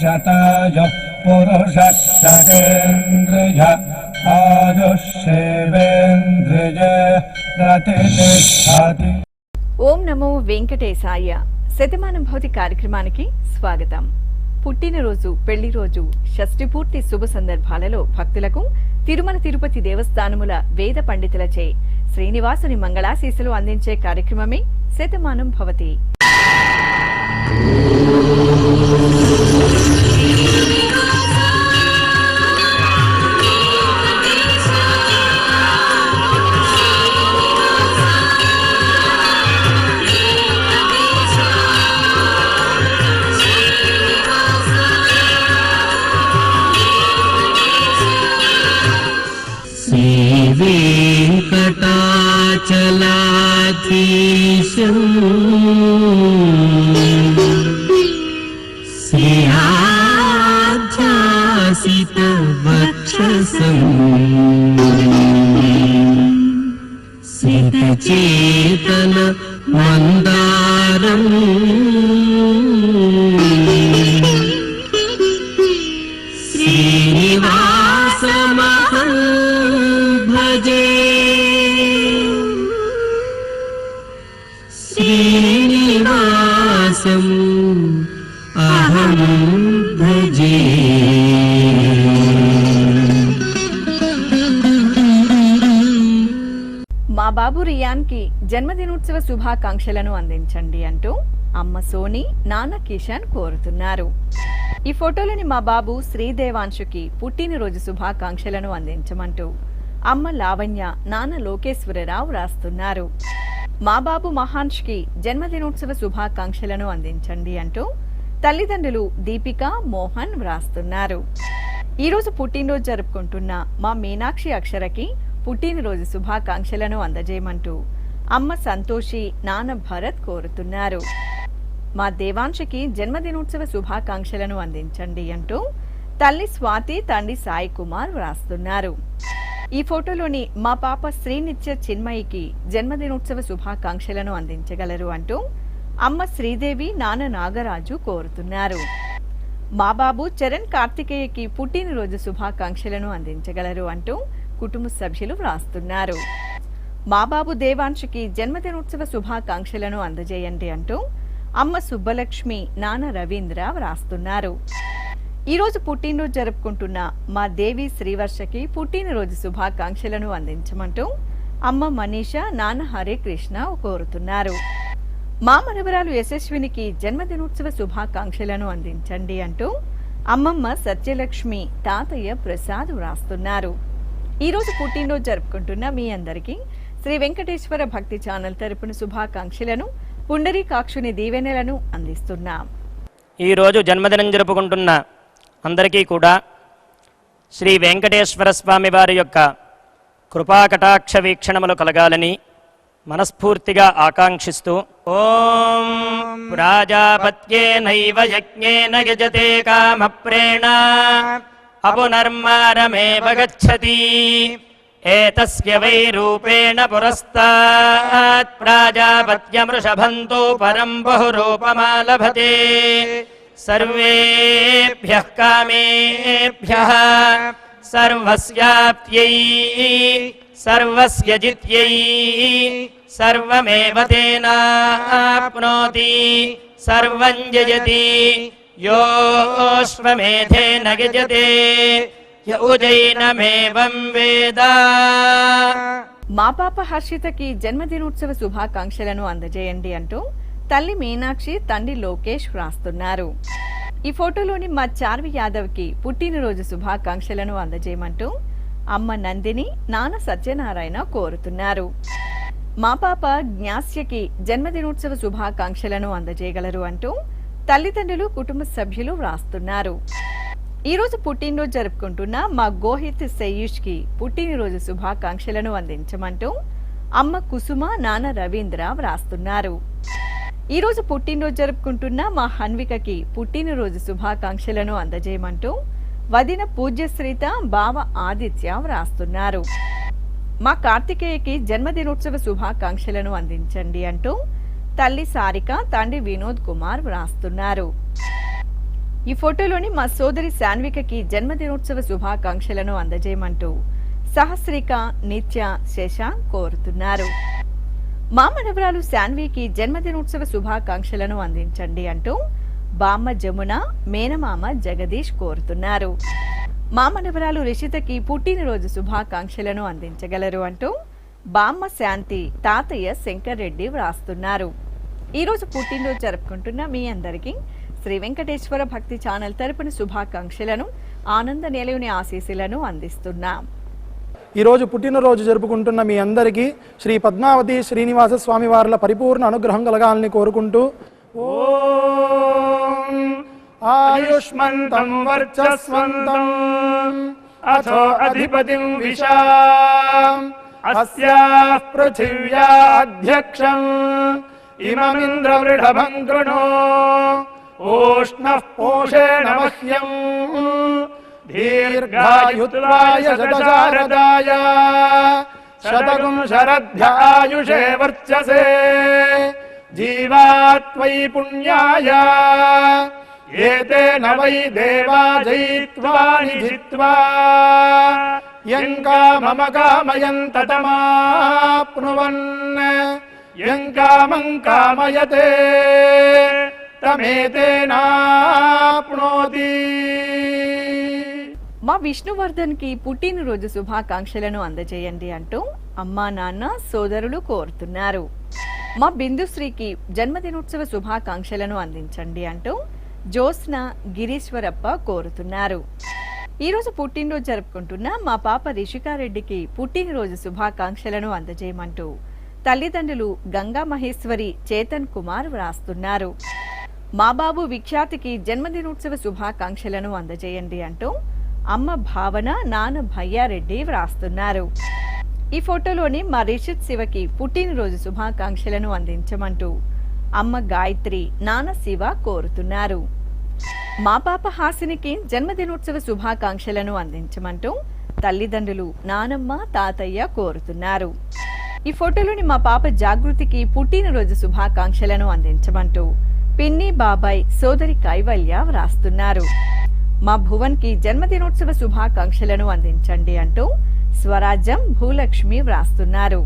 शताय पुरुषः शतेन्द्रिय आयुष्येवेन्द्रिय प्रतिष्ठति। ఓం నమో వెంకటేశాయ. శతమానం భౌతి కార్యక్రమానికి స్వాగతం. పుట్టినరోజు, పెళ్లి రోజు, షష్ఠి పూర్తి శుభ సందర్భాలలో భక్తులకు తిరుమల తిరుపతి దేవస్థానముల వేద పండితులచే శ్రీనివాసుని మంగళాశీస్సులు అందించే కార్యక్రమమే శతమానం భవతి. वेंकटाचलाधीशं श्रीयाध्यासितवक्षसं सितचेतन मंदारं श्रीनिवासमहं भजे, श्रीनिवासम् अहं भजे. మా బాబు రియాన్ కి జన్మదినోత్సవ శుభాకాంక్షలను అందించండి అంటూ అమ్మ సోని, నాన్న కిషన్ కోరుతున్నారు. ఈ ఫోటోలోని మా బాబు శ్రీదేవాంశుకి పుట్టినరోజు శుభాకాంక్షలను అందించమంటూ అమ్మ లావణ్య, నాన్న లోకేశ్వరరావు రాస్తున్నారు. మా బాబు మహాన్ష్కి జన్మదినోత్సవ శుభాకాంక్షలను అందించండి అంటూ తల్లిదండ్రులు దీపిక, మోహన్ వ్రాస్తున్నారు. ఈరోజు పుట్టినరోజు జరుపుకుంటున్న మా మీనాక్షి అక్షరకి పుట్టినరోజు శుభాకాంక్షలను అందజేయమంటూ అమ్మ సంతోషి, నాన్న భరత్ కోరుతున్నారు. మా దేవాంశకి జన్మదినోత్సవ శుభాకాంక్షలను అందించండి అంటూ తల్లి స్వాతి, తండ్రి సాయి కుమార్ వ్రాస్తున్నారు. ఈ ఫోటోలోని మా పాప శ్రీనిత్య చిన్మయికి జన్మదినోత్సవ శుభాకాంక్షలను అందించగలరు అంటూ అమ్మ శ్రీదేవి, నాన్న నాగరాజు కోరుతున్నారు. మా బాబు చరణ్ కార్తికేయకి పుట్టినరోజు శుభాకాంక్షలను అందించగలరు అంటూ కుటుంబ సభ్యులు వ్రాస్తున్నారు. మా బాబు దేవాంశుకి జన్మదినోత్సవ శుభాకాంక్షలను అందజేయండి అంటూ అమ్మ సుబ్బలక్ష్మి, నాన్న రవీంద్ర వ్రాస్తున్నారు. ఈరోజు పుట్టినరోజు జరుపుకుంటున్న మా దేవి శ్రీవర్షకి పుట్టినరోజు శుభాకాంక్షలను అందించమంటూ అమ్మ మనీష, నాన్న హరే కృష్ణ కోరుతున్నారు. మా మనవరాలు యశస్వినికి జన్మదినోత్సవ శుభాకాంక్షలను అందించండి అంటూ అమ్మమ్మ సత్యలక్ష్మి, తాతయ్య ప్రసాద్ వ్రాస్తున్నారు. ఈరోజు పుట్టినరోజు జరుపుకుంటున్న మీ అందరికీ శ్రీ వెంకటేశ్వర భక్తి ఛానల్ తరపున శుభాకాంక్షలను, పుండరీకాక్షుని దీవెనలను అందిస్తున్నాం. ఈరోజు జన్మదినం జరుపుకుంటున్న అందరికీ కూడా శ్రీ వెంకటేశ్వర స్వామి వారి యొక్క కృపాకటాక్ష వీక్షణములు కలగాలని మనస్ఫూర్తిగా ఆకాంక్షిస్తూ ఓం ప్రాజాపత్యేనైవ యజ్ఞేన యజతే కామప్రేణ అపునర్మారమేవ గచ్చతి ఏతస్య వై రూపేణ పురస్తాత్ ప్రాజాపత్యమృషభంతో పరం బహురూపమాలభతే సర్వేభ్యః కామేభ్యః సర్వస్యాప్త్యై సర్వస్య జిత్యై సర్వమేవ తేనాప్నోతి సర్వం జయతి యోశ్వమేధేన గజతే యౌజైనమేవం వేద. మా పాప హర్షితకి జన్మదినోత్సవ శుభాకాంక్షలను అందజేయండి అంటూ తల్లి మీనాక్షి, తండ్రి లోకేష్ వ్రాస్తున్నారు. ఈ ఫోటోలోని మా చార్వి యాదవ్కి పుట్టినరోజు శుభాకాంక్షలను అందజేయమంటూ అమ్మ నందిని, నాన్న సత్యనారాయణ కోరుతున్నారు. మా పాప జ్ఞాస్యకి జన్మదినోత్సవ శుభాకాంక్షలను అందజేయగలరు అంటూ తల్లిదండ్రులు, కుటుంబ సభ్యులు వ్రాస్తున్నారు. ఈరోజు పుట్టినరోజు జరుపుకుంటున్న మా గోహిత్ శయూష్కి పుట్టినరోజు శుభాకాంక్షలను అందించమంటూ అమ్మ కుసుమ, నాన్న రవీంద్ర వ్రాస్తున్నారు. ఈరోజు పుట్టినరోజు జరుపుకుంటున్న మా హన్వికకి పుట్టినరోజు శుభాకాంక్షలను అందజేయమంటూ వదిన పూజ్యశ్రీత, బావ ఆదిత్య వ్రాస్తున్నారు. మా కార్తికేయకి జన్మదినోత్సవ శుభాకాంక్షలను అందించండి అంటూ తల్లి సారిక, తండ్రి వినోద్ కుమార్ వ్రాస్తున్నారు. ఈ ఫోటోలోని మా సోదరి శాన్వికకి జన్మదినోత్సవ శుభాకాంక్షలను అందజేయమంటూ సహస్రిక, నిత్య, శశాంక్ కోరుతున్నారు. మా మనవరాలు శాన్వికి జన్మదినోత్సవ శుభాకాంక్షలను అందించండి అంటూ బామ్మ జమున, మేనమామ జగదీష్ కోరుతున్నారు. మా మనవరాలు రిషితకి పుట్టినరోజు శుభాకాంక్షలను అందించగలరు అంటూ బామ్మ శాంతి, తాతయ్య శంకర్ రెడ్డి వ్రాస్తున్నారు. ఈరోజు పుట్టినరోజు జరుపుకుంటున్న మీ అందరికీ శ్రీ వెంకటేశ్వర భక్తి ఛానల్ తరపున శుభాకాంక్షలను, ఆనంద నిలయుని ఆశీస్సులను అందిస్తున్నాం. ఈరోజు పుట్టినరోజు జరుపుకుంటున్న మీ అందరికీ శ్రీ పద్మావతి శ్రీనివాస స్వామి వార్ల పరిపూర్ణ అనుగ్రహం కలగాలని కోరుకుంటూ ఓం ఆయుష్మంతం వర్చస్వంతం అథో అధిపతిం విశాం అస్యాః పృథివ్యా అధ్యక్షం ఇమమింద్రవృఢభం కృణో ఓష్ణః పోషేణ మహ్యం దీర్ఘాయుత్వాయ శతశారదాయ శతకం శరధ్యాయుషే వర్చసే జీవాత్వై పుణ్యాయ ఏతేన వై దేవా జయిత్వా నిజిత్వా యం కామమ కామయంత తమాప్నువన్ యం కామం కామయతే తమేతేనాప్నోతి. మా విష్ణువర్ధన్ కి పుట్టినరోజు శుభాకాంక్షలను అందజేయండి అంటూ అమ్మా, నాన్న, సోదరులు కోరుతున్నారు. మా బిందుశ్రీకి జన్మదినోత్సవ శుభాకాంక్షలను అందించండి అంటూ జ్యోత్స్న, గిరీశ్వరప్ప కోరుతున్నారు. ఈరోజు పుట్టినరోజు జరుపుకుంటున్న మా పాప రిషికారెడ్డికి పుట్టినరోజు శుభాకాంక్షలను అందజేయమంటూ తల్లిదండ్రులు గంగా మహేశ్వరి, చేతన్ కుమార్ వ్రాస్తున్నారు. మా బాబు విఖ్యాతికి జన్మదినోత్సవ శుభాకాంక్షలను అందజేయండి అంటూ అమ్మ భావన, నాన్న భయ్యారెడ్డి వ్రాస్తున్నారు. ఈ ఫోటోలోని మా రిషిత్ శివకి పుట్టినరోజు శుభాకాంక్షలను అందించమంటూ అమ్మ గాయత్రి, నాన్న శివ కోరుతున్నారు. మా పాప హాసినికి జన్మదినోత్సవ శుభాకాంక్షలను అందించమంటూ తల్లిదండ్రులు నానమ్మ, తాతయ్య కోరుతున్నారు. ఈ ఫోటోలోని మా పాప జాగృతికి పుట్టినరోజు శుభాకాంక్షలను అందించమంటూ పిన్ని, బాబాయ్, సోదరి కైవల్య వ్రాస్తున్నారు. మా భువన్ కి జన్మదినోత్సవ శుభాకాంక్షలను అందించండి అంటూ స్వరాజ్యం, భూలక్ష్మి వ్రాస్తున్నారు.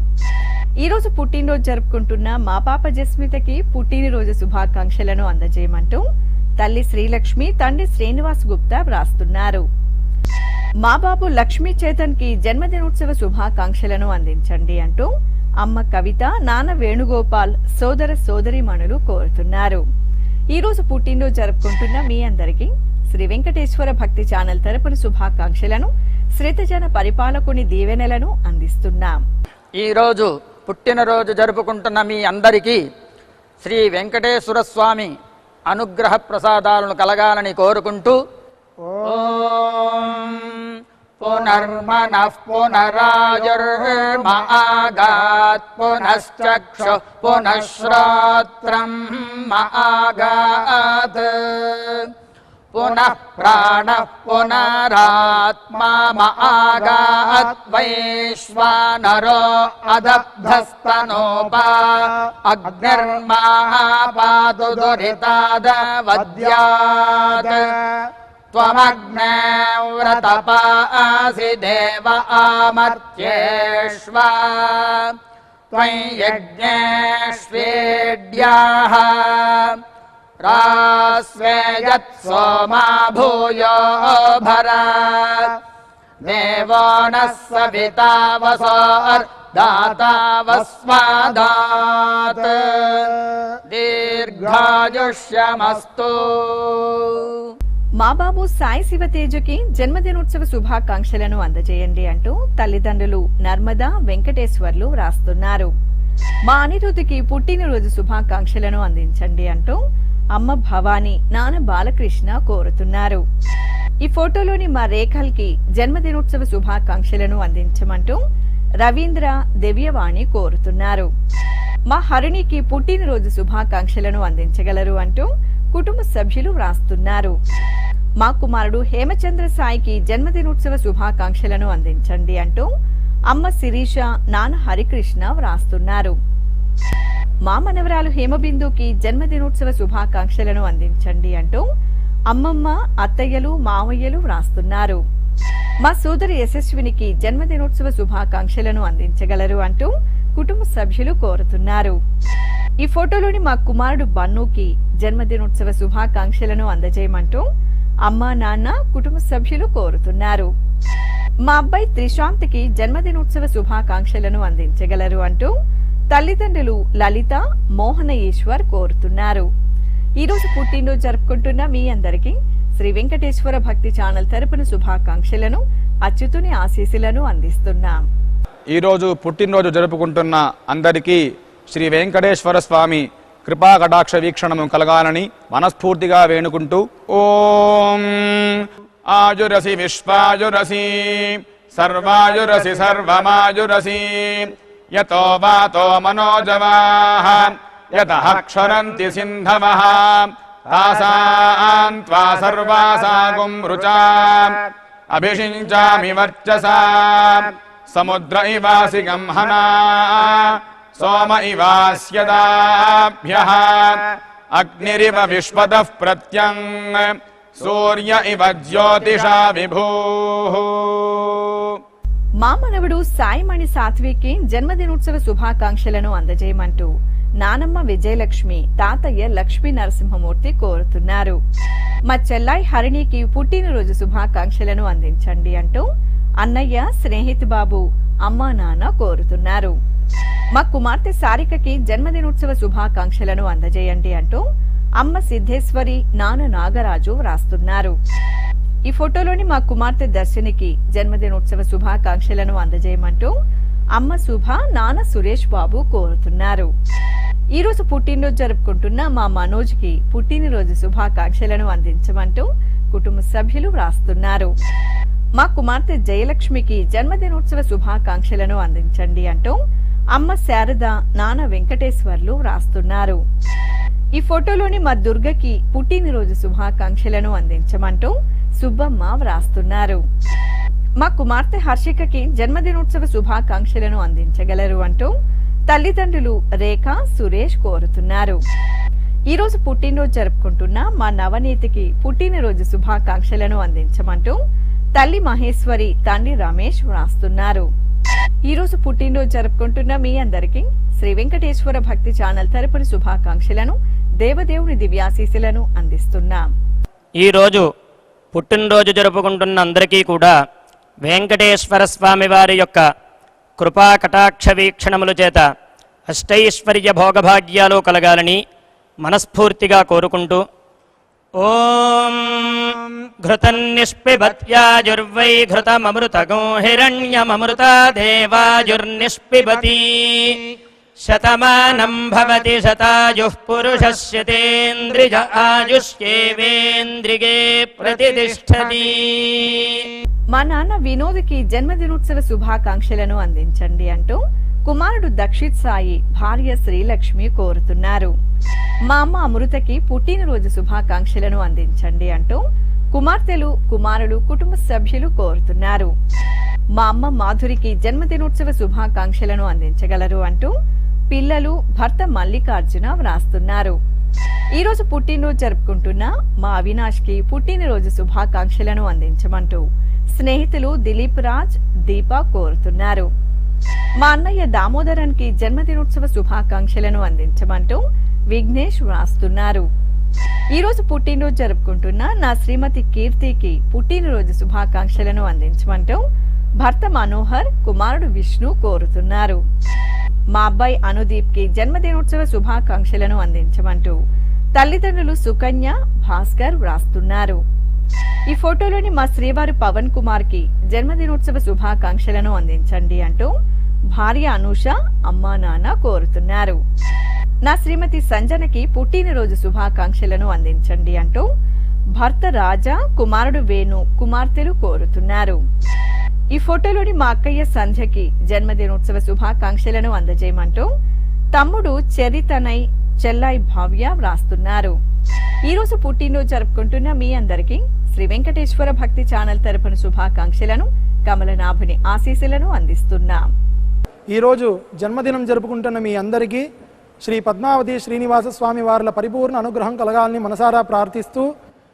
ఈరోజు పుట్టినరోజు జరుపుకుంటున్న మా పాప జస్మితకి పుట్టినరోజు శుభాకాంక్షలను అందజేయమంటూ తల్లి శ్రీలక్ష్మి, తండ్రి శ్రీనివాస్ గుప్తా వ్రాస్తున్నారు. మా బాబు లక్ష్మీ చేతన్ కి జన్మదినోత్సవ శుభాకాంక్షలను అందించండి అంటూ అమ్మ కవిత, నాన్న వేణుగోపాల్, సోదర సోదరీమణులు కోరుతున్నారు. ఈరోజు పుట్టినరోజు జరుపుకుంటున్న మీ అందరికీ శ్రీ వెంకటేశ్వర భక్తి ఛానల్ తరపున శుభాకాంక్షలను, శ్రీతజన పరిపాలకుని దీవెనలను అందిస్తున్నాం. ఈరోజు పుట్టినరోజు జరుపుకుంటున్న మీ అందరికీ శ్రీ వెంకటేశ్వర స్వామి అనుగ్రహ ప్రసాదాలను కలగాలని కోరుకుంటూ ఓం పునర్మనః పునరాయుర్మాగాత్ పునశ్చక్షు పునఃశ్రోత్రం మాగాత్ పునః ప్రాణః పునరాత్మా మాగాత్ వైశ్వానరో అదబ్ధస్తనోపా అగ్నిర్మాపాతు దురితాదవద్యాత్ త్వమగ్నే వ్రతపాసి దేవ ఆమర్త్యేష్వ త్వం యజ్ఞేష్వేడ్యాః రాస్వేయత్ సోమా భూయో భర దేవో నః సవితా వసోర్దాతా వస్మాదాత్ దీర్ఘాయుష్యమస్తు. మా బాబు సాయి శివతేజకి జన్మదినోత్సవ శుభాకాంక్షలను అందజేయండి అంటూ తల్లిదండ్రులు నర్మదా, వెంకటేశ్వర్లు వ్రాస్తున్నారు. మా అనిరుద్ధికి పుట్టినరోజు శుభాకాంక్షలను అందించండి అంటూ అమ్మ భవానీ, నాన్న బాలకృష్ణ కోరుతున్నారు. ఈ ఫోటోలోని మా రేఖల్కి జన్మదినోత్సవ శుభాకాంక్షలను అందించమంటూ రవీంద్ర, దివ్యవాణి కోరుతున్నారు. మా హరిణికి పుట్టినరోజు శుభాకాంక్షలను అందించగలరు అంటూ కుటుంబ సభ్యులు వ్రాస్తున్నారు. మా కుమారుడు హేమచంద్ర సాయికి జన్మదినోత్సవ శుభాకాంక్షలను అందించండి అంటూ అమ్మ శిరీష, నాన్న హరికృష్ణ వ్రాస్తున్నారు. మా మనవరాలు హేమబిందుకి జన్మదినోత్సవ శుభాకాంక్షలను అందించండి అంటూ అమ్మమ్మ, అత్తయ్యలు, మావయ్యలు వ్రాస్తున్నారు. మా సోదరి యశస్వినికి జన్మదినోత్సవ శుభాకాంక్షలను అందించగలరు అంటూ కుటుంబ సభ్యులు కోరుతున్నారు. ఈ ఫోటోలోని మా కుమారుడు బన్నుకి జన్మదినోత్సవ శుభాకాంక్షలను అందజేయమంటూ అమ్మా, నాన్న, కుటుంబ సభ్యులు కోరుతున్నారు. మా అబ్బాయి త్రిశాంత్కి జన్మదినోత్సవ శుభాకాంక్షలను అందించగలరు అంటూ తల్లిదండ్రులు లలిత, మోహన ఈశ్వర్ కోరుతున్నారు. ఈరోజు పుట్టినరోజు జరుపుకుంటున్న మీ అందరికీ శ్రీ వెంకటేశ్వర భక్తి ఛానల్ తరపున శుభాకాంక్షలను, అచ్యుతుని ఆశీస్సులను అందిస్తున్నాం. ఈరోజు పుట్టినరోజు జరుపుకుంటున్న అందరికీ శ్రీ వెంకటేశ్వర స్వామి కృపా కటాక్ష వీక్షణము కలగాలని మనస్ఫూర్తిగా వేణుకుంటూ ఓం ఆయురసి విశ్వాయురసి సర్వాయురసి సర్వమాయురసి యతో వాతో మనోజవాః యతః క్షరంతి సింధవః తాసాం త్వా సర్వాసాగుం రుచా అభిషించామి వర్చసా సముద్ర ఇవాసి గంహనా సోమ ఇవాస్యదాభ్యః అగ్నిరివ విశ్వదః ప్రత్యంగ్ సూర్య ఇవ జ్యోతిషా విభూః. మా మనవడు సాయిమణి సాత్వికి జన్మదినోత్సవ శుభాకాంక్షలను అందజేయమంటూ నానమ్మ విజయలక్ష్మి, తాతయ్య లక్ష్మీ నరసింహమూర్తి కోరుతున్నారు. మా చెల్లాయి హరిణికి పుట్టినరోజు శుభాకాంక్షలను అందించండి అంటూ అన్నయ్య, స్నేహితు బాబు, అమ్మా, నాన్న కోరుతున్నారు. మా కుమార్తె సారికకి జన్మదినోత్సవ శుభాకాంక్షలను అందజేయండి అంటూ అమ్మ సిద్ధేశ్వరి, నాన్న నాగరాజు వ్రాస్తున్నారు. ఈ ఫోటోలోని మా కుమార్తె దర్శనికి జన్మదినోత్సవ శుభాకాంక్షలను అందజేయమంటూ అమ్మ శుభ, నాన్న సురేష్ బాబు కోరుతున్నారు. ఈరోజు పుట్టినరోజు జరుపుకుంటున్న మా మనోజ్కి పుట్టినరోజు శుభాకాంక్షలను అందించమంటూ కుటుంబ సభ్యులు వ్రాస్తున్నారు. మా కుమార్తె జయలక్ష్మికి జన్మదినోత్సవ శుభాకాంక్షలను అందించండి అంటూ అమ్మ శారద, నాన్న వెంకటేశ్వర్లు వ్రాస్తున్నారు. ఈ ఫోటోలోని మా దుర్గకి పుట్టినరోజు శుభాకాంక్షలను అందించమంటూ సుబ్బమ్మ వ్రాస్తున్నారు. మా కుమార్తె హర్షికకి జన్మదినోత్సవ శుభాకాంక్షలను అందించగలరు అంటూ తల్లిదండ్రులు రేఖ, సురేష్ కోరుతున్నారు. ఈరోజు పుట్టినరోజు జరుపుకుంటున్న మా నవనీతికి పుట్టినరోజు శుభాకాంక్షలను అందించమంటూ తల్లి మహేశ్వరి, తండ్రి రమేష్ వ్రాస్తున్నారు. ఈరోజు పుట్టినరోజు జరుపుకుంటున్న మీ అందరికీ శ్రీ వెంకటేశ్వర భక్తి ఛానల్ తరపున శుభాకాంక్షలను, దేవదేవుని దివ్యాశీస్సులను అందిస్తున్నాం. ఈరోజు పుట్టినరోజు జరుపుకుంటున్న అందరికీ కూడా వెంకటేశ్వర స్వామి వారి యొక్క కృపా కటాక్ష వీక్షణముల చేత అష్టైశ్వర్య భోగభాగ్యాలు కలగాలని మనస్ఫూర్తిగా కోరుకుంటూ ఓం ఘృతన్నిష్పిబత్యాజుర్వై ఘృతమమృతగో హిరణ్యమమృతా దేవాజుర్నిష్పిబతి శతమానం భవతి శతాయుః పురుషస్యతేంద్రియ ఆయుష్యేవేంద్రిగే ప్రతిష్టతి. మా నాన్న వినోద్కి జన్మదినోత్సవ శుభాకాంక్షలను అందించండి అంటూ కుమారుడు దక్షిత్ సాయి, భార్య శ్రీలక్ష్మి కోరుతున్నారు. మా అమ్మ అమృతకి పుట్టినరోజు శుభాకాంక్షలను అందించండి అంటూ కుమార్తెలు, కుమారులు, కుటుంబ సభ్యులు కోరుతున్నారు. మా అమ్మ మాధురికి జన్మదినోత్సవ శుభాకాంక్షలను అందించగలరు అంటూ పిల్లలు, భర్త మల్లికార్జున వ్రాస్తున్నారు. ఈరోజు పుట్టినరోజు జరుపుకుంటున్న మా అవినాష్కి పుట్టినరోజు శుభాకాంక్షలను అందించమంటూ స్నేహితులు దిలీప్ రాజ్, దీప కోరుతున్నారు. మా అన్నయ్య దామోదరన్కి జన్మదినోత్సవ శుభాకాంక్షలను అందించమంటూ విఘ్నేష్ వ్రాస్తున్నారు. ఈరోజు పుట్టినరోజు జరుపుకుంటున్న నా శ్రీమతి కీర్తికి పుట్టినరోజు శుభాకాంక్షలను అందించమంటూ భర్త మనోహర్, కుమారుడు విష్ణు కోరుతున్నారు. మా అబ్బాయి అనుదీప్కి జన్మదినోత్సవ శుభాకాంక్షలను అందించమంటూ తల్లిదండ్రులు సుకన్య, భాస్కర్ వ్రాస్తున్నారు. ఈ ఫోటోలోని మా శ్రీవారు పవన్ కుమార్ కి జన్మదినోత్సవ శుభాకాంక్షలను అందించండి అంటూ భార్య అనూష, అమ్మా, నాన్న కోరుతున్నారు. నా శ్రీమతి సంజనకి పుట్టినరోజు శుభాకాంక్షలను అందించండి అంటూ భర్త రాజా, కుమారుడు వేణు, కుమార్తెలు కోరుతున్నారు. ఈ ఫోటోలోని మా అక్కయ్య సంధ్యకి జన్మదినోత్సవ శుభాకాంక్షలను అందజేయమంటూ తమ్ముడు చరితనై, చెల్లాయి భవ్య వ్రాస్తున్నారు. ఈరోజు పుట్టినరోజు జరుపుకుంటున్న మీ అందరికీ శ్రీ వెంకటేశ్వర భక్తి ఛానల్ తరపున శుభాకాంక్షలను, కమలనాభుని ఆశీస్సులను అందిస్తున్నాం. ఈరోజు జన్మదినం జరుపుకుంటున్న మీ అందరికీ శ్రీ పద్మావతి శ్రీనివాస స్వామి వార్ల పరిపూర్ణ అనుగ్రహం కలగాలని మనసారా ప్రార్థిస్తూ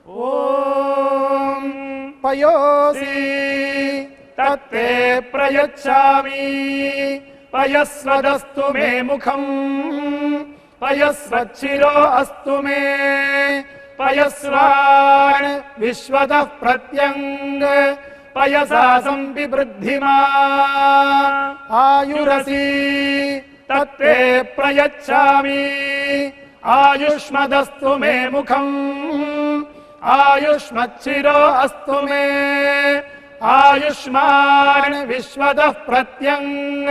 ఓం పయోసి తత్తే ప్రయచ్చామి పయస్వదస్తు మే ముఖం పయస్వచ్చిరో అస్తు మే పయస్వాన్ విశ్వతః ప్రత్యంగ పయసా సంపివృద్ధిమా ఆయురసి తత్తే ప్రయచ్చామి ఆయుష్మదస్తు మే ముఖం ఆయుష్మచ్చిరో అస్తు మే ఆయుష్మాన్ విశ్వతః ప్రత్యంగ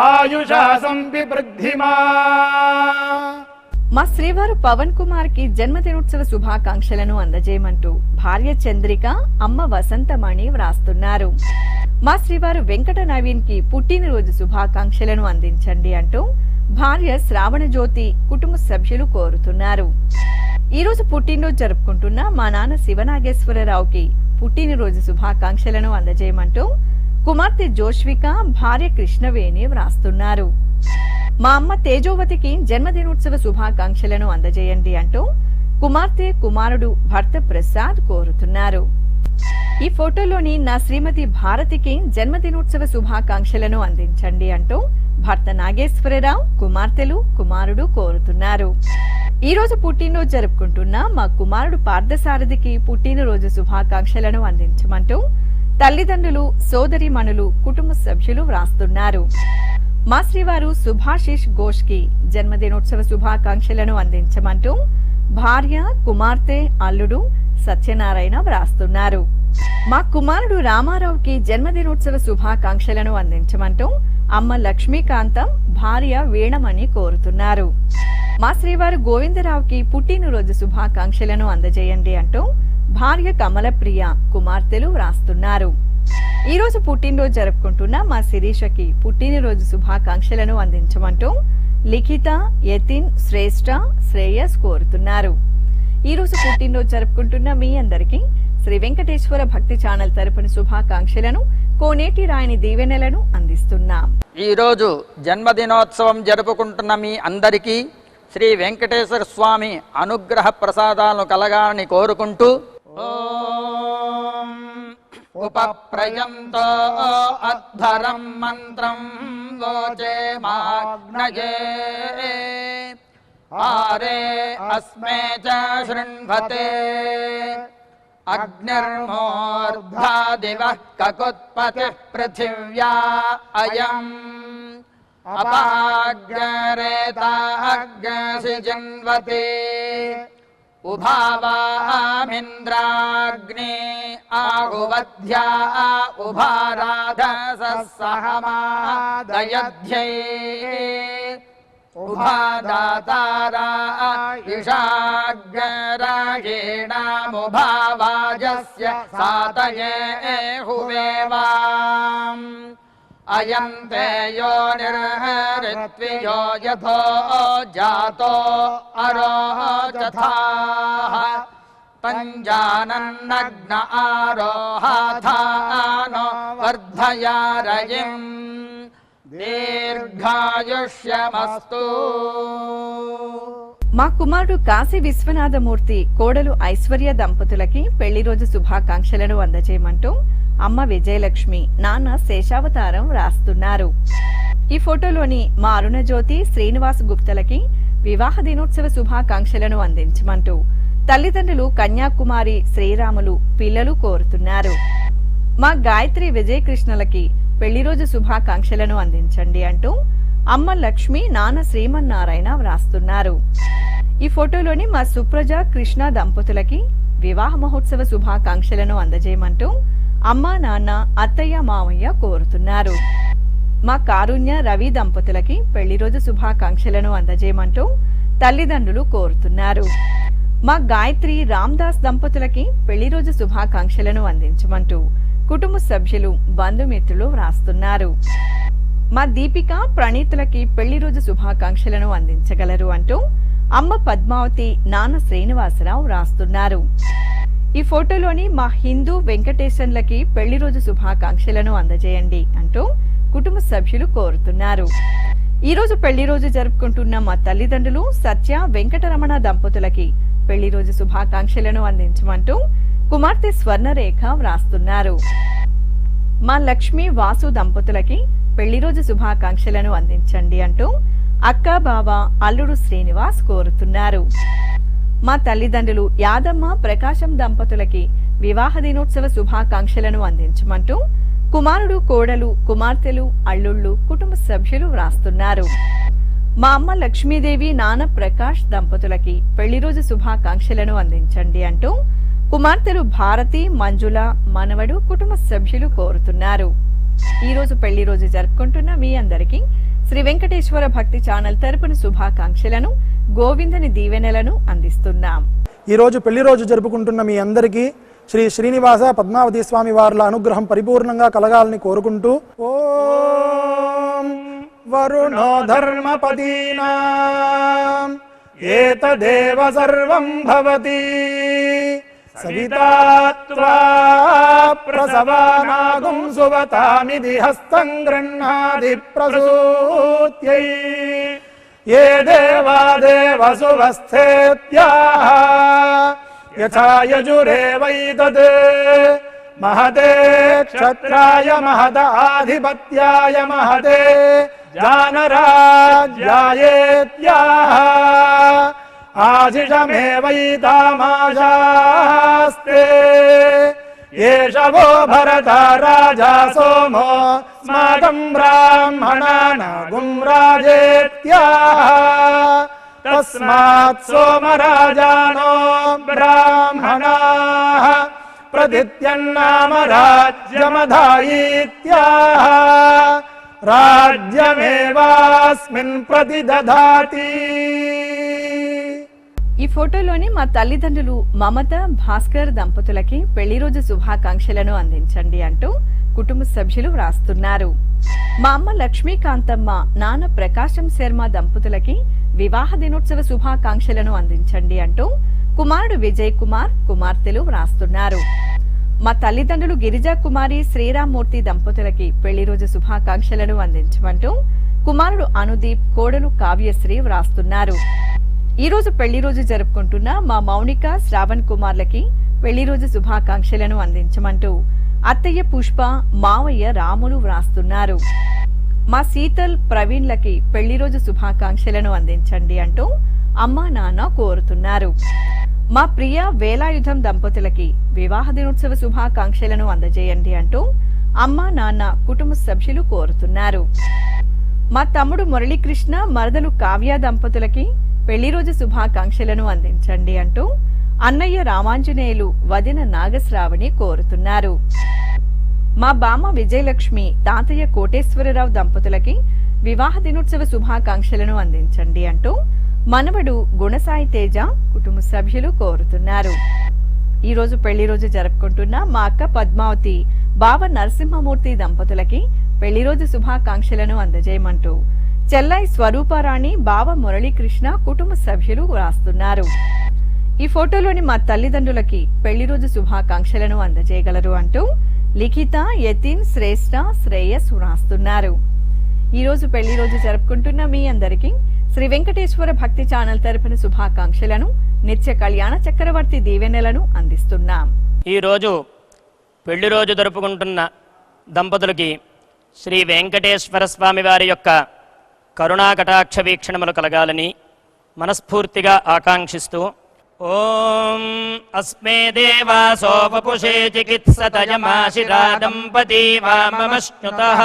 ఆయుషా సంపివృద్ధిమా. మా శ్రీవారు పవన్ కుమార్ కి జన్మదినోత్సవ శుభాకాంక్షలను అందజేయమంటూ భార్య చంద్రిక, అమ్మ వసంతమణి వ్రాస్తున్నారు. మా శ్రీవారు వెంకట నవీన్ కి పుట్టినరోజు శుభాకాంక్షలను అందించండి అంటూ భార్య శ్రావణ జ్యోతి కుటుంబ సభ్యులు కోరుతున్నారు. ఈ రోజు పుట్టినరోజు జరుపుకుంటున్న మా నాన్న శివనాగేశ్వరరావుకి పుట్టినరోజు శుభాకాంక్షలను అందజేయమంటూ కుమార్తె జోష్విక, భార్య కృష్ణవేణి వ్రాస్తున్నారు. మా అమ్మ తేజోవతికి జన్మదినోత్సవ శుభాకాంక్షలను అందజేయండి అంటూ కుమార్తె, కుమారుడు, భర్త ప్రసాద్ కోరుతున్నారు. ఈ ఫోటోలోని నా శ్రీమతి భారతికి జన్మదినోత్సవ శుభాకాంక్షలను అందించండి అంటూ భర్త నాగేశ్వరరావు, కుమార్తెలు, కుమారుడు కోరుతున్నారు. ఈ రోజు పుట్టినరోజు జరుపుకుంటున్న మా కుమారుడు పార్థసారథికి పుట్టినరోజు శుభాకాంక్షలను అందించమంటూ తల్లిదండ్రులు, సోదరీమణులు, కుటుంబ సభ్యులు వ్రాస్తున్నారు. మా శ్రీవారు సుభాషిష్ ఘోష్ కి జన్మదినోత్సవ శుభాకాంక్షలను అందించమంటూ భార్య, కుమార్తె, అల్లుడు సత్యనారాయణ వ్రాస్తున్నారు. మా కుమారుడు రామారావుకి జన్మదినోత్సవ శుభాకాంక్షలను అందించమంటూ అమ్మ లక్ష్మీకాంతం, భార్య వీణమణి కోరుతున్నారు. మా శ్రీవారు గోవిందరావుకి పుట్టినరోజు శుభాకాంక్షలను అందజేయండి అంటూ భార్య కమలప్రియ, కుమార్తెలు వ్రాస్తున్నారు. ఈ రోజు పుట్టినరోజు జరుపుకుంటున్న మా శిరీషకి పుట్టినరోజు శుభాకాంక్షలను అందించమంటూ లిఖిత, యతిన్, శ్రేష్ఠ, శ్రేయస్ కోరుతున్నారు. ఈ రోజు పుట్టినరోజు జరుపుకుంటున్న మీ అందరికీ శ్రీ వెంకటేశ్వర భక్తి ఛానల్ తరపున శుభాకాంక్షలను, కోనేటి రాయని దీవెనలను అందిస్తున్నాం. ఈరోజు జన్మదినోత్సవం జరుపుకుంటున్న మీ అందరికీ శ్రీ వెంకటేశ్వర స్వామి అనుగ్రహ ప్రసాదాలను కలగాలని కోరుకుంటూ ఓం ఉపప్రయంతో అధ్వరం మంత్రం వోచే మాగ్నయే ఆరే అస్మే చ శృణ్వతే అగ్నిర్మోర్ధ్వా దివః కకుత్పతిః పృథివ్యా అయం అపాగ్రేతాగ్సి జన్వతే ఉభావామింద్రాగ్నే ఆహువధ్యా ఉభారాధసహమాదయధ్యై ఉభాదాతారా ఇషాగ్రాయేణాముభావాజస్య సాతయే హువేవాం అయం తే యోనిర్హరిత్వియో యథో జాతో అరోచథాః పంజానన్నగ్న ఆరోహాథానో వర్ధయారయిం దీర్ఘాయుష్యమస్తు. మా కుమారుడు కాశీ విశ్వనాథమూర్తి, కోడలు ఐశ్వర్య దంపతులకి పెళ్లి రోజు శుభాకాంక్షలను అందజేయమంటూ అమ్మ విజయలక్ష్మి, నాన్న శేషావతారం రాస్తున్నారు. ఈ ఫోటోలోని మా అరుణజ్యోతి, శ్రీనివాస్ గుప్తలకి వివాహ దినోత్సవ శుభాకాంక్షలను అందించమంటూ తల్లిదండ్రులు కన్యాకుమారి, శ్రీరాములు, పిల్లలు కోరుతున్నారు. మా గాయత్రి, విజయకృష్ణలకి పెళ్లి రోజు శుభాకాంక్షలను అందించండి అంటూ అమ్మ లక్ష్మి, నాన్న శ్రీమన్నారాయణ వ్రాస్తున్నారు. ఈ ఫోటోలోని మా సుప్రజ, కృష్ణ దంపతులకి వివాహ మహోత్సవ శుభాకాంక్షలను అందజేయమంటూ అమ్మ, నాన్న, అత్తయ్య, మామయ్య కోరుతున్నారు. మా కారుణ్య, రవి దంపతులకి పెళ్లి రోజు శుభాకాంక్షలను అందజేయమంటూ తల్లిదండ్రులు కోరుతున్నారు. మా గాయత్రి, రామ్దాస్ దంపతులకి పెళ్లి రోజు శుభాకాంక్షలను అందించమంటూ కుటుంబ సభ్యులు, బంధుమిత్రులు వ్రాస్తున్నారు. మా దీపిక, ప్రణీతులకి పెళ్లి రోజు శుభాకాంక్షలను అందించగలరు అంటూ అమ్మ పద్మావతి, నాన్న శ్రీనివాసరావు వ్రాస్తున్నారు. ఈ ఫోటోలోని మా హిందూ వెంకటేశన్లకి పెళ్లి రోజు శుభాకాంక్షలను అందజేయండి అంటూ కుటుంబ సభ్యులు కోరుతున్నారు. ఈ రోజు పెళ్లి రోజు జరుపుకుంటున్న మా తల్లిదండ్రులు సత్య, వెంకటరమణ దంపతులకి పెళ్లి రోజు శుభాకాంక్షలను అందించమంటూ కుమార్తె స్వర్ణరేఖ వ్రాస్తున్నారు. మా లక్ష్మి వాసు దంపతులకి పెళ్లి రోజు శుభాకాంక్షలను అందించండి అంటూ అక్క బావ అల్లుడు శ్రీనివాస్ కోరుతున్నారు. మా తల్లిదండ్రులు యాదమ్మ ప్రకాశం దంపతులకి వివాహ దినోత్సవ శుభాకాంక్షలను అందించమంటూ కుమారుడు కోడలు కుమార్తెలు అల్లుళ్ళు కుటుంబ సభ్యులు వ్రాస్తున్నారు. మా అమ్మ లక్ష్మీదేవి నాన్న ప్రకాష్ దంపతులకి పెళ్లి రోజు శుభాకాంక్షలను అందించండి అంటూ కుమార్తెలు భారతి మంజుల మనవడు కుటుంబ సభ్యులు కోరుతున్నారు. ఈ రోజు పెళ్లి రోజు జరుపుకుంటున్న మీ అందరికీ శ్రీ వెంకటేశ్వర భక్తి ఛానల్ తరపున శుభాకాంక్షలను గోవిందని దీవెనలను అందిస్తున్నాం. ఈ రోజు పెళ్లి రోజు జరుపుకుంటున్న మీ అందరికీ శ్రీ శ్రీనివాస పద్మావతి స్వామి వార్ల అనుగ్రహం పరిపూర్ణంగా కలగాలని కోరుకుంటూ ఓం వరుణో ధర్మపదీనాం ఏతదేవ సర్వం భవతి సవితా త్వా ప్రసవానాగుం సువతామిది హస్తం గృహ్ణాది ప్రసూత్యై ఏ దేవా దేవసువస్థేత్యాః యథా యజురేవైతద్ మహతే క్షత్రాయ మహదాధిపత్యాయ మహతే జానరాజ్యాయేత్యాః ఆశిషమేవైతామాశాస్తే ఏషవో భరత రాజా సోమో స్మాకం బ్రాహ్మణానాగుం రాజేత్యాః తస్మాత్ సోమరాజానో బ్రాహ్మణాః ప్రతిత్యన్నామ రాజ్యమధాయిత్యాః రాజ్యమేవాస్మిన్ ప్రతిదధాతి. ఈ ఫోటోలోని మా తల్లిదండ్రులు మమత భాస్కర్ దంపతులకి పెళ్లి రోజు శుభాకాంక్షలను అందించండి అంటూ కుటుంబ సభ్యులు వ్రాస్తున్నారు. మా అమ్మ లక్ష్మీకాంతమ్మ నాన్న ప్రకాశం శర్మ దంపతులకి వివాహ దినోత్సవ శుభాకాంక్షలను అందించండి అంటూ కుమారుడు విజయ్ కుమార్ కుమార్తెలు వ్రాస్తున్నారు. మా తల్లిదండ్రులు గిరిజా కుమారి శ్రీరామ్మూర్తి దంపతులకి పెళ్లి రోజు శుభాకాంక్షలను అందించమంటూ కుమారుడు అనుదీప్ కోడలు కావ్యశ్రీ వ్రాస్తున్నారు. ఈ రోజు పెళ్లి రోజు జరుపుకుంటున్న మా మౌనిక శ్రావణ్ కుమార్లకి పెళ్లి రోజు శుభాకాంక్షలను అందించమంటూ అత్తయ్య పుష్ప మావయ్య రాములు వ్రాస్తున్నారు. మా శీతల్ ప్రవీణ్లకి పెళ్లి రోజు శుభాకాంక్షలను అందించండి అంటూ అమ్మా నాన్న కోరుతున్నారు. మా ప్రియ వేలాయుధం దంపతులకి వివాహ దినోత్సవ శుభాకాంక్షలను అందజేయండి అంటూ అమ్మా నాన్న కుటుంబ సభ్యులు కోరుతున్నారు. మా తమ్ముడు మురళీకృష్ణ మరదలు కావ్య దంపతులకి పెళ్లి రోజు శుభాకాంక్షలను అందించండి అంటూ అన్నయ్య రామాంజనేయులు వదిన నాగశ్రావణి కోరుతున్నారు. మా బామ్మ విజయలక్ష్మి తాతయ్య కోటేశ్వరరావు దంపతులకి వివాహ దినోత్సవ శుభాకాంక్షలను అందించండి అంటూ మనవడు గుణసాయి తేజ కుటుంబ సభ్యులు కోరుతున్నారు. ఈ రోజు పెళ్లి రోజు జరుపుకుంటున్న మా అక్క పద్మావతి బావ నరసింహమూర్తి దంపతులకి పెళ్లి రోజు శుభాకాంక్షలను అందజేయమంటూ చెల్లై స్వరూపారాణి బావ మురళీకృష్ణ కుటుంబ సభ్యులు రాస్తున్నారు. ఈ ఫోటోలోని మా తల్లిదండ్రులకి పెళ్లి రోజు శుభాకాంక్షలను అందజేయగలరు అంటూ లిఖిత యతిన్ శ్రేష్ఠ శ్రేయస్ రాస్తున్నారు. ఈ రోజు పెళ్లి రోజు జరుపుకుంటున్న మీ అందరికీ శ్రీ వెంకటేశ్వర భక్తి ఛానల్ తరపున శుభాకాంక్షలను నిత్య కళ్యాణ చక్రవర్తి దీవెనలను అందిస్తున్నాం. ఈ రోజు పెళ్లి రోజు జరుపుకుంటున్న దంపతులకి శ్రీ వెంకటేశ్వర స్వామి వారి యొక్క కరుణా కటాక్ష వీక్షణములు కలగాలని మనస్ఫూర్తిగా ఆకాంక్షిస్తూ ఓం అస్మే దేవాసోపపుషే చికిత్సతయమాశిరా దంపతి వామమశ్నుతః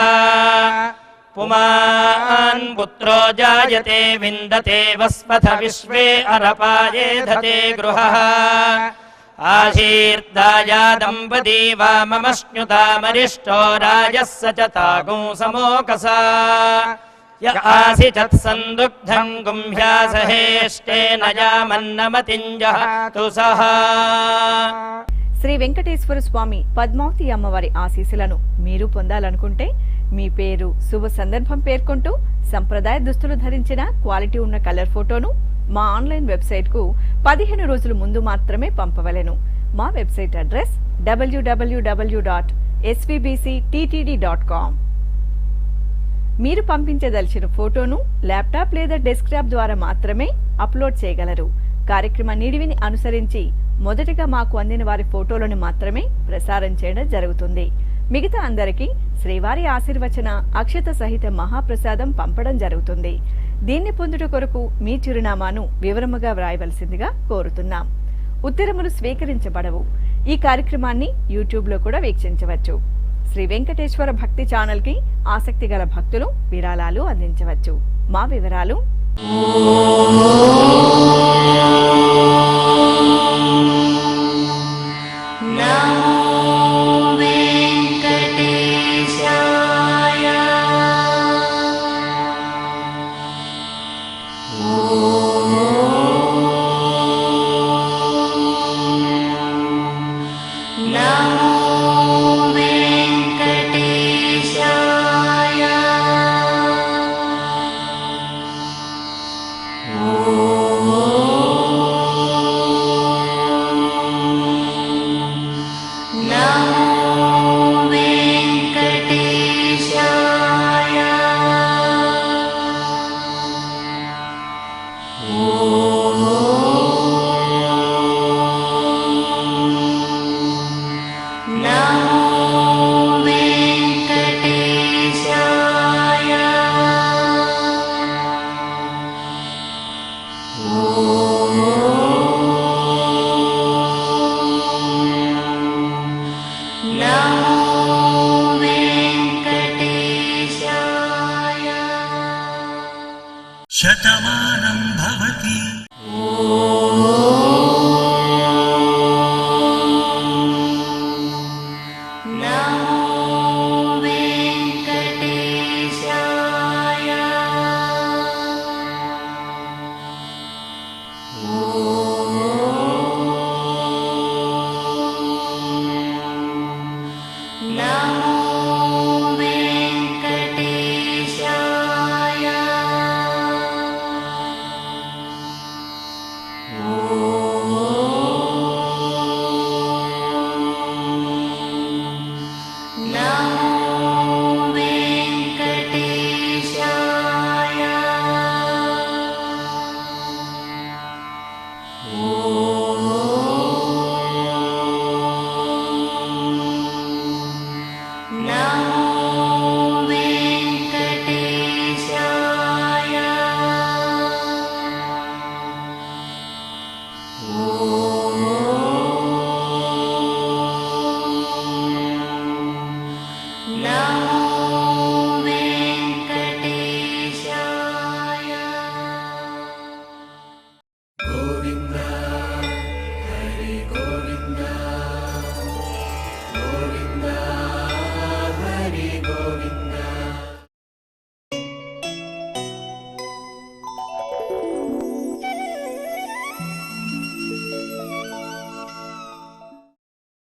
పుమాన్ పుత్రో జాయతే విందతే వస్పథ విశ్వే అరపాయేధతే గృహః ఆశీర్దాయా దంపతి వామమశ్నుతామరిష్టో రాజస్స చ తాగుం సమోకసా య ఆసిచత్ సందుగ్ధం గుంభ్యాసహేష్టేన యామన్నమతింజహతు సహా. శ్రీ వెంకటేశ్వర స్వామి పద్మావతి అమ్మవారి ఆశీస్సులను మీరు పొందాలనుకుంటే మీ పేరు శుభ సందర్భం పేర్కొంటూ సంప్రదాయ దుస్తులు ధరించిన క్వాలిటీ ఉన్న కలర్ ఫోటోను మా ఆన్లైన్ వెబ్సైట్కు 15 రోజుల ముందు మాత్రమే పంపవలెను. మా వెబ్సైట్ అడ్రస్ www.svbcttd.com. మీరు పంపించదలిచిన ఫోటోను ల్యాప్టాప్ లేదా డెస్క్టాప్ ద్వారా మాత్రమే అప్లోడ్ చేయగలరు. కార్యక్రమ నిడివిని అనుసరించి మొదటగా మాకు అందిన వారి ఫోటోలను మాత్రమే ప్రసారం చేయడం జరుగుతుంది. మిగతా అందరికీ శ్రీవారి ఆశీర్వచన అక్షత సహిత మహాప్రసాదం పంపడం జరుగుతుంది. దీన్ని పొందుట కొరకు మీ చిరునామాను వివరముగా వ్రాయవలసిందిగా కోరుతున్నాం. ఉత్తరములు స్వీకరించబడవు. ఈ కార్యక్రమాన్ని యూట్యూబ్లో కూడా వీక్షించవచ్చు. శ్రీ వెంకటేశ్వర భక్తి ఛానల్కి ఆసక్తి గల భక్తులు విరాళాలు అందించవచ్చు. మా వివరాలు: శతమానం భవతి